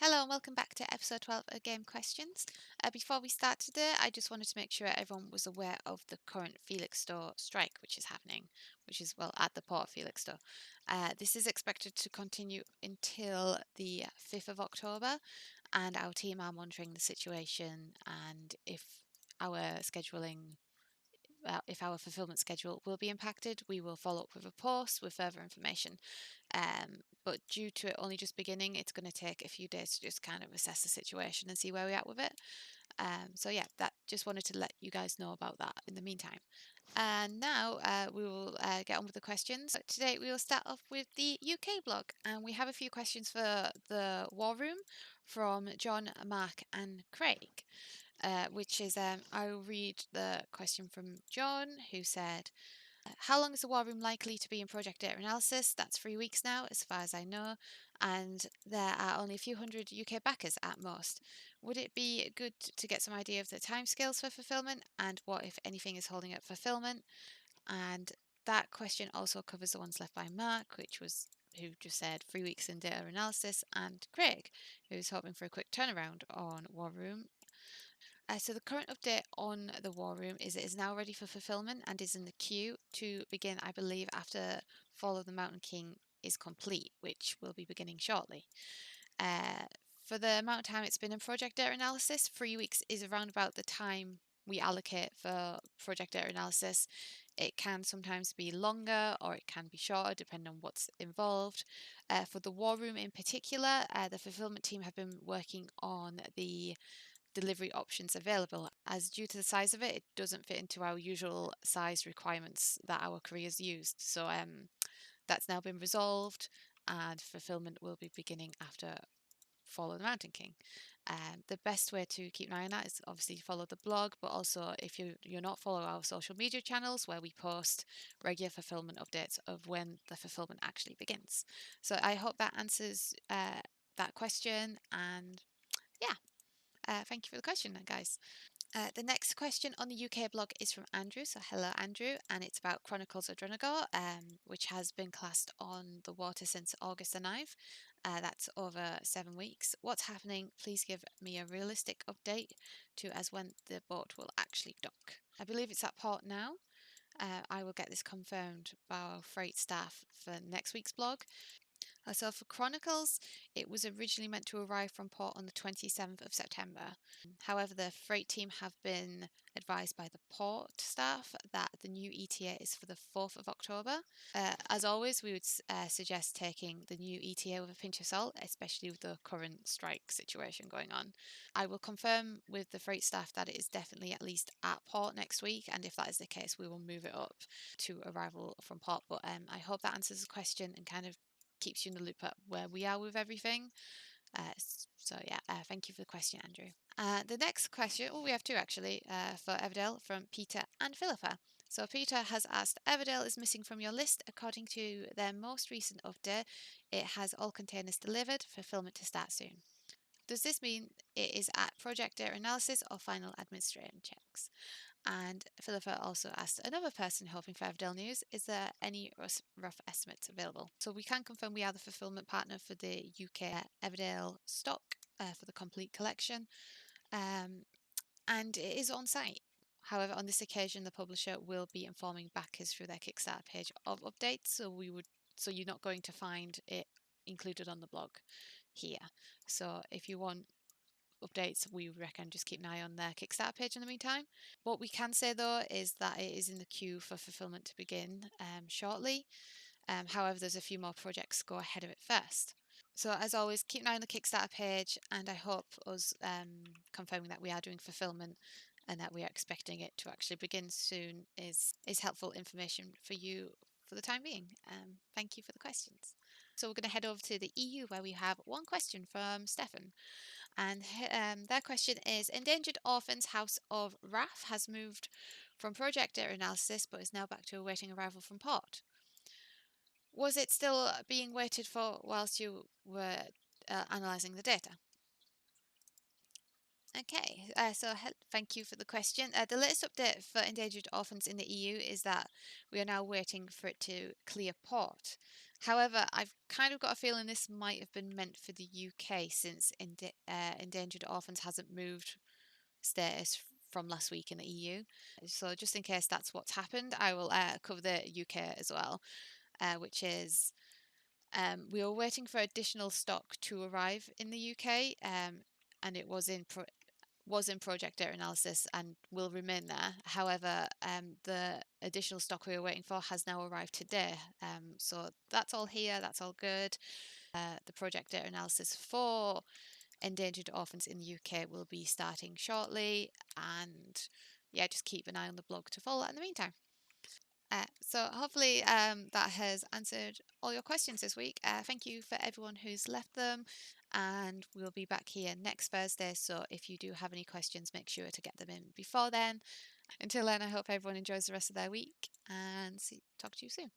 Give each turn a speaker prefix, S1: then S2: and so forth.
S1: Hello and welcome back to episode 12 of GameQuestions. Before we start today, I just wanted to make sure everyone was aware of the current Felix Store strike which is happening, which is, well, at the Port Felix Store. This is expected to continue until the 5th of October, and our team are monitoring the situation, and if our fulfillment schedule will be impacted, we will follow up with a post with further information. But due to it only just beginning, it's going to take a few days to just kind of assess the situation and see where we're at with it. So yeah, that just wanted to let you guys know about that in the meantime. And now we will get on with the questions. Today we will start off with the UK blog, and we have a few questions for the War Room from John, Mark, and Craig. I'll read the question from John, who said, how long is the War Room likely to be in project data analysis? That's 3 weeks now, as far as I know, and there are only a few hundred UK backers at most. Would it be good to get some idea of the timescales for fulfillment and what, if anything, is holding up fulfillment? And that question also covers the ones left by Mark, who just said 3 weeks in data analysis, and Craig, who's hoping for a quick turnaround on War Room. So the current update on the War Room is it is now ready for fulfillment and is in the queue to begin, I believe, after Fall of the Mountain King is complete, which will be beginning shortly. For the amount of time it's been in project data analysis, 3 weeks is around about the time we allocate for project data analysis. It can sometimes be longer or it can be shorter depending on what's involved. For the War Room in particular, the fulfillment team have been working on the delivery options available, as due to the size of it, it doesn't fit into our usual size requirements that our couriers used. So that's now been resolved, and fulfillment will be beginning after Fall of the Mountain King. The best way to keep an eye on that is obviously to follow the blog, but also if you're not following our social media channels where we post regular fulfillment updates of when the fulfillment actually begins. So I hope that answers that question, and yeah. Thank you for the question, guys. The next question on the UK blog is from Andrew. So, hello, Andrew, and it's about Chronicles of Drunagar, which has been classed on the water since August the 9th. That's over 7 weeks. What's happening? Please give me a realistic update to as when the boat will actually dock. I believe it's at port now. I will get this confirmed by our freight staff for next week's blog. So for Chronicles, it was originally meant to arrive from port on the 27th of September. However, the freight team have been advised by the port staff that the new ETA is for the 4th of October. As always, we would suggest taking the new ETA with a pinch of salt, especially with the current strike situation going on. I will confirm with the freight staff that it is definitely at least at port next week, and if that is the case, we will move it up to arrival from port. But I hope that answers the question and kind of keeps you in the loop at where we are with everything. Thank you for the question, Andrew. The next question, we have two actually, for Everdale from Peter and Philippa. So Peter has asked, Everdale is missing from your list. According to their most recent update, it has all containers delivered, fulfillment to start soon. Does this mean it is at project data analysis or final administration checks? And Philippa also asked another person hoping for Everdale news, is there any rough estimates available? So we can confirm we are the fulfillment partner for the UK Everdale stock for the complete collection, and it is on site. However, on this occasion, the publisher will be informing backers through their Kickstarter page of updates, so you're not going to find it included on the blog here. So if you want updates, we reckon just keep an eye on their Kickstarter page in the meantime. What we can say though is that it is in the queue for fulfillment to begin shortly. However, there's a few more projects go ahead of it first. So as always, keep an eye on the Kickstarter page, and I hope us confirming that we are doing fulfillment and that we are expecting it to actually begin soon is helpful information for you for the time being. Thank you for the questions. So we're going to head over to the EU where we have one question from Stefan. And their question is, Endangered Orphans House of Wrath has moved from project data analysis but is now back to awaiting arrival from port. Was it still being waited for whilst you were analysing the data? Okay, thank you for the question. The latest update for endangered orphans in the EU is that we are now waiting for it to clear port. However, I've kind of got a feeling this might have been meant for the UK since endangered orphans hasn't moved status from last week in the EU. So just in case that's what's happened, I will cover the UK as well, which is we were waiting for additional stock to arrive in the UK, and it was in project data analysis and will remain there. However, the additional stock we were waiting for has now arrived today. So that's all here, that's all good. The project data analysis for endangered orphans in the UK will be starting shortly, and yeah, just keep an eye on the blog to follow that in the meantime. So hopefully that has answered all your questions this week. Thank you for everyone who's left them, and we'll be back here next Thursday. So if you do have any questions, make sure to get them in before then. Until then, I hope everyone enjoys the rest of their week, and talk to you soon.